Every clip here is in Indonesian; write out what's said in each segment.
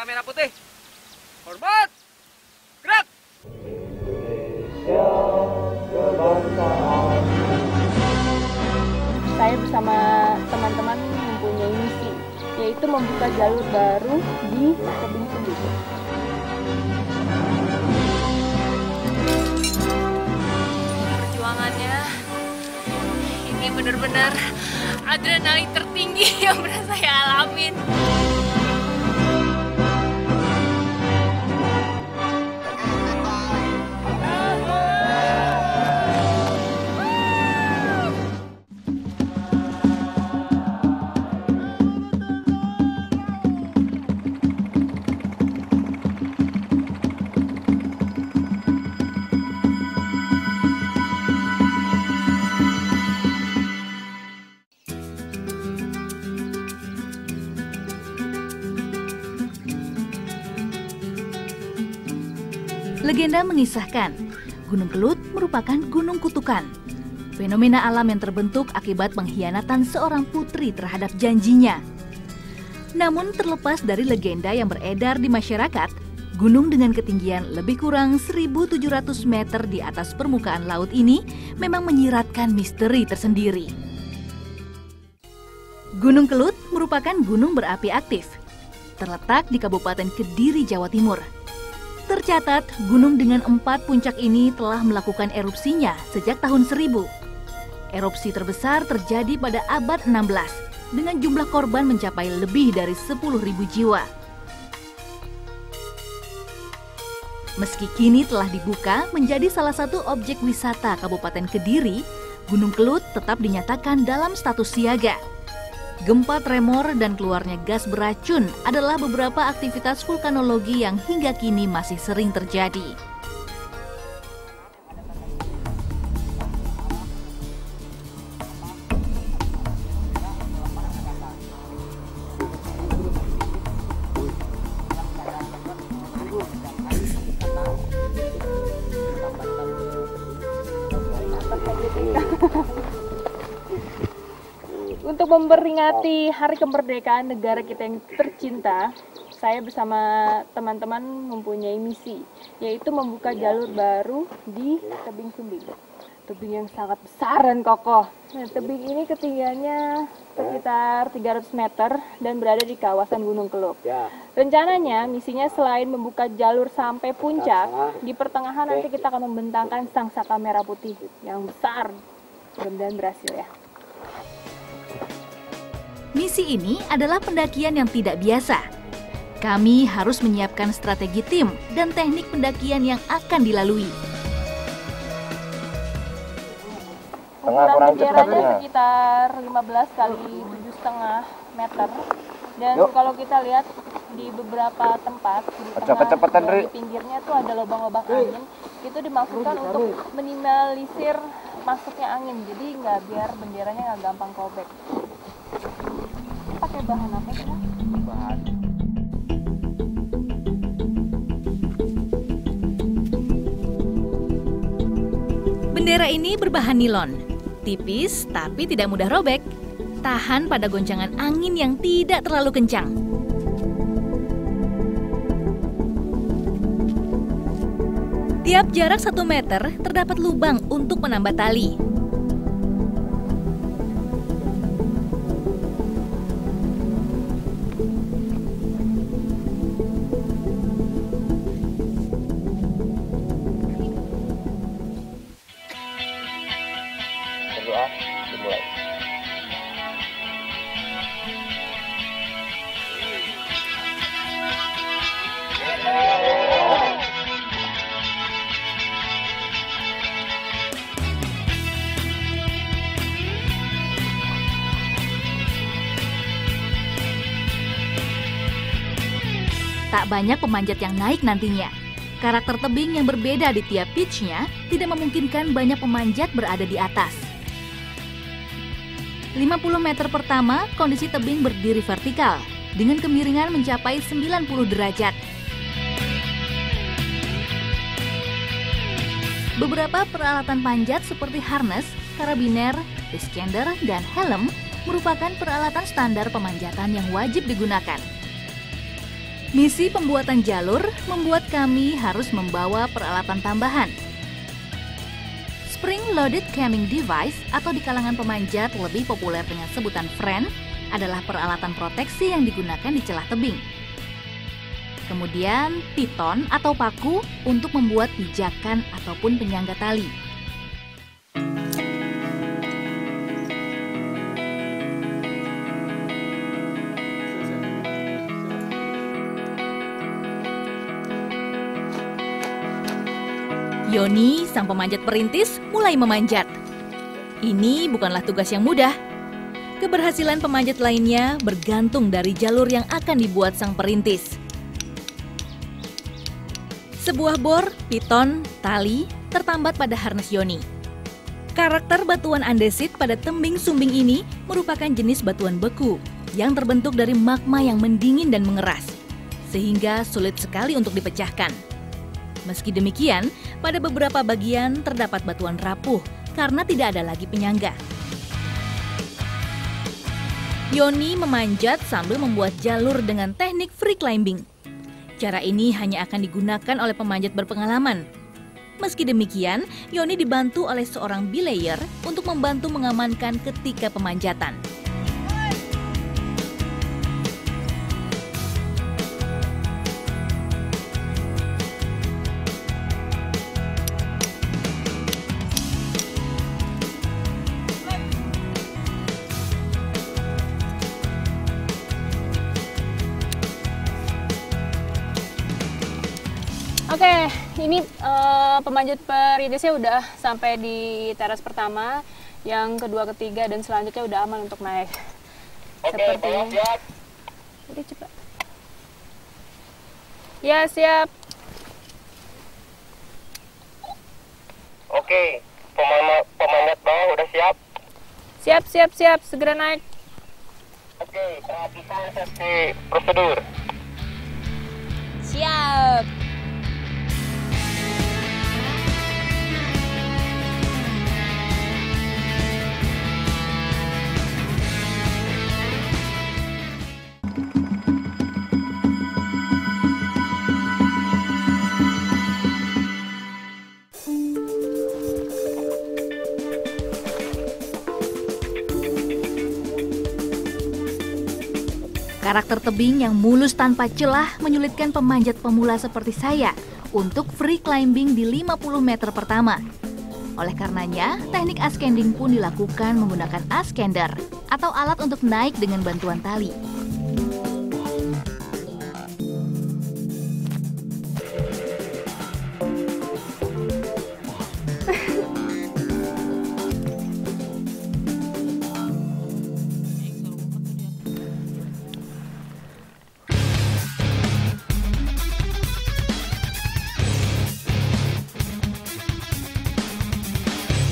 Merah Putih. Hormat. Gerak. Indonesia kebangsaan. Saya bersama teman-teman mempunyai misi, yaitu membuka jalur baru di Tebing Sumbing. Perjuangannya ini benar-benar adrenalin tertinggi yang pernah saya alamin. Legenda mengisahkan, Gunung Kelut merupakan gunung kutukan. Fenomena alam yang terbentuk akibat pengkhianatan seorang putri terhadap janjinya. Namun terlepas dari legenda yang beredar di masyarakat, gunung dengan ketinggian lebih kurang 1.700 meter di atas permukaan laut ini memang menyiratkan misteri tersendiri. Gunung Kelut merupakan gunung berapi aktif, terletak di Kabupaten Kediri, Jawa Timur. Tercatat, gunung dengan 4 puncak ini telah melakukan erupsinya sejak tahun 1000. Erupsi terbesar terjadi pada abad 16 dengan jumlah korban mencapai lebih dari 10.000 jiwa. Meski kini telah dibuka menjadi salah satu objek wisata Kabupaten Kediri, Gunung Kelut tetap dinyatakan dalam status siaga. Gempa tremor dan keluarnya gas beracun adalah beberapa aktivitas vulkanologi yang hingga kini masih sering terjadi. Untuk memperingati Hari Kemerdekaan negara kita yang tercinta, saya bersama teman-teman mempunyai misi, yaitu membuka jalur baru di Tebing Sumbing. Tebing yang sangat besar dan kokoh. Nah, tebing ini ketinggiannya sekitar 300 meter dan berada di kawasan Gunung Kelut. Rencananya misinya selain membuka jalur sampai puncak, di pertengahan nanti kita akan membentangkan sang saka merah putih yang besar. Mudah-mudahan berhasil ya. Misi ini adalah pendakian yang tidak biasa. Kami harus menyiapkan strategi tim dan teknik pendakian yang akan dilalui. Ukuran benderanya sekitar 15 kali 7,5 meter. Dan kalau kita lihat di beberapa tempat di tengah dan di pinggirnya tuh ada lubang-lubang angin. Itu dimaksudkan untuk minimalisir masuknya angin. Jadi biar benderanya nggak gampang kobek. Pakai bahan apa sih? Bahan. Bendera ini berbahan nilon, tipis tapi tidak mudah robek, tahan pada goncangan angin yang tidak terlalu kencang. Tiap jarak 1 meter terdapat lubang untuk menambah tali. Berdoa dimulai. Tak banyak pemanjat yang naik nantinya. Karakter tebing yang berbeda di tiap pitch-nya tidak memungkinkan banyak pemanjat berada di atas. 50 meter pertama, kondisi tebing berdiri vertikal dengan kemiringan mencapai 90 derajat. Beberapa peralatan panjat seperti harness, karabiner, extender, dan helm merupakan peralatan standar pemanjatan yang wajib digunakan. Misi pembuatan jalur membuat kami harus membawa peralatan tambahan. Spring Loaded Camming Device atau di kalangan pemanjat lebih populer dengan sebutan FRAN adalah peralatan proteksi yang digunakan di celah tebing. Kemudian piton atau paku untuk membuat pijakan ataupun penyangga tali. Yoni, sang pemanjat perintis, mulai memanjat. Ini bukanlah tugas yang mudah. Keberhasilan pemanjat lainnya bergantung dari jalur yang akan dibuat sang perintis. Sebuah bor, piton, tali tertambat pada harness Yoni. Karakter batuan andesit pada tembing sumbing ini merupakan jenis batuan beku yang terbentuk dari magma yang mendingin dan mengeras, sehingga sulit sekali untuk dipecahkan. Meski demikian, pada beberapa bagian terdapat batuan rapuh karena tidak ada lagi penyangga. Yoni memanjat sambil membuat jalur dengan teknik free climbing. Cara ini hanya akan digunakan oleh pemanjat berpengalaman. Meski demikian, Yoni dibantu oleh seorang belayer untuk membantu mengamankan ketika pemanjatan. Oke, ini pemanjat perintisnya udah sampai di teras pertama, yang kedua, ketiga, dan selanjutnya udah aman untuk naik. Sepertinya. Udah cepat. Ya, siap. Oke, pemanjat bawah udah siap? Siap. Segera naik. Oke, perhatikan safety prosedur. Siap. Karakter tebing yang mulus tanpa celah menyulitkan pemanjat pemula seperti saya untuk free climbing di 50 meter pertama. Oleh karenanya, teknik ascending pun dilakukan menggunakan ascender atau alat untuk naik dengan bantuan tali.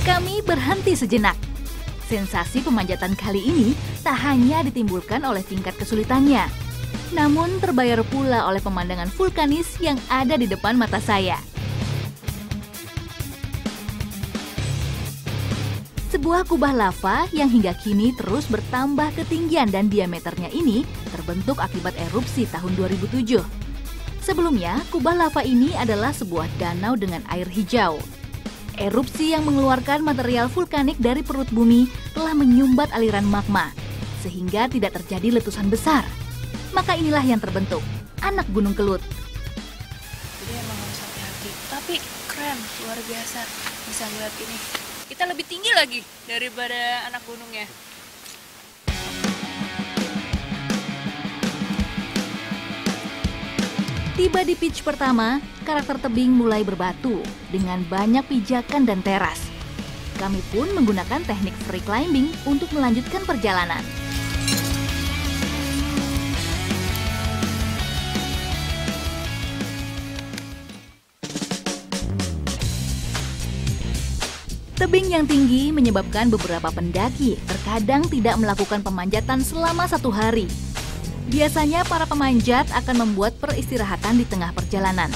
Kami berhenti sejenak. Sensasi pemanjatan kali ini tak hanya ditimbulkan oleh tingkat kesulitannya, namun terbayar pula oleh pemandangan vulkanis yang ada di depan mata saya. Sebuah kubah lava yang hingga kini terus bertambah ketinggian dan diameternya ini terbentuk akibat erupsi tahun 2007. Sebelumnya, kubah lava ini adalah sebuah danau dengan air hijau. Erupsi yang mengeluarkan material vulkanik dari perut bumi telah menyumbat aliran magma, sehingga tidak terjadi letusan besar. Maka inilah yang terbentuk, anak Gunung Kelut. Jadi emang harus hati-hati, tapi keren, luar biasa bisa ngeliat ini. Kita lebih tinggi lagi daripada anak gunungnya. Tiba di pitch pertama, karakter tebing mulai berbatu dengan banyak pijakan dan teras. Kami pun menggunakan teknik free climbing untuk melanjutkan perjalanan. Tebing yang tinggi menyebabkan beberapa pendaki terkadang tidak melakukan pemanjatan selama 1 hari. Biasanya para pemanjat akan membuat peristirahatan di tengah perjalanan.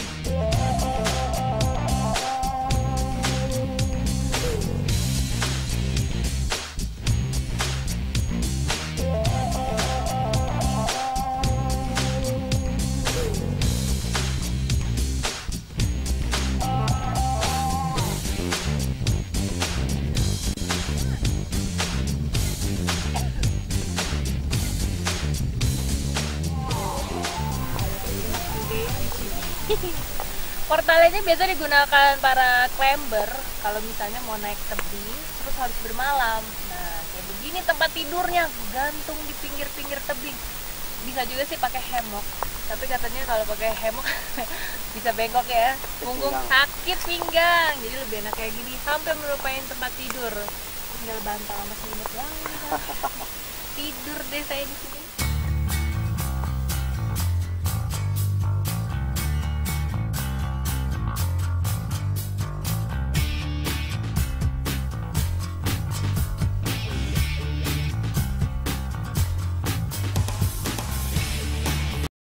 Portalnya biasa digunakan para climber kalau misalnya mau naik tebing terus harus bermalam. Nah, kayak begini tempat tidurnya, gantung di pinggir-pinggir tebing. Bisa juga sih pakai hemok, tapi katanya kalau pakai hemok bisa bengkok ya, punggung sakit pinggang. Jadi lebih enak kayak gini, sampai melupain tempat tidur. Tinggal bantal sama selimut doang. Tidur deh saya di sini.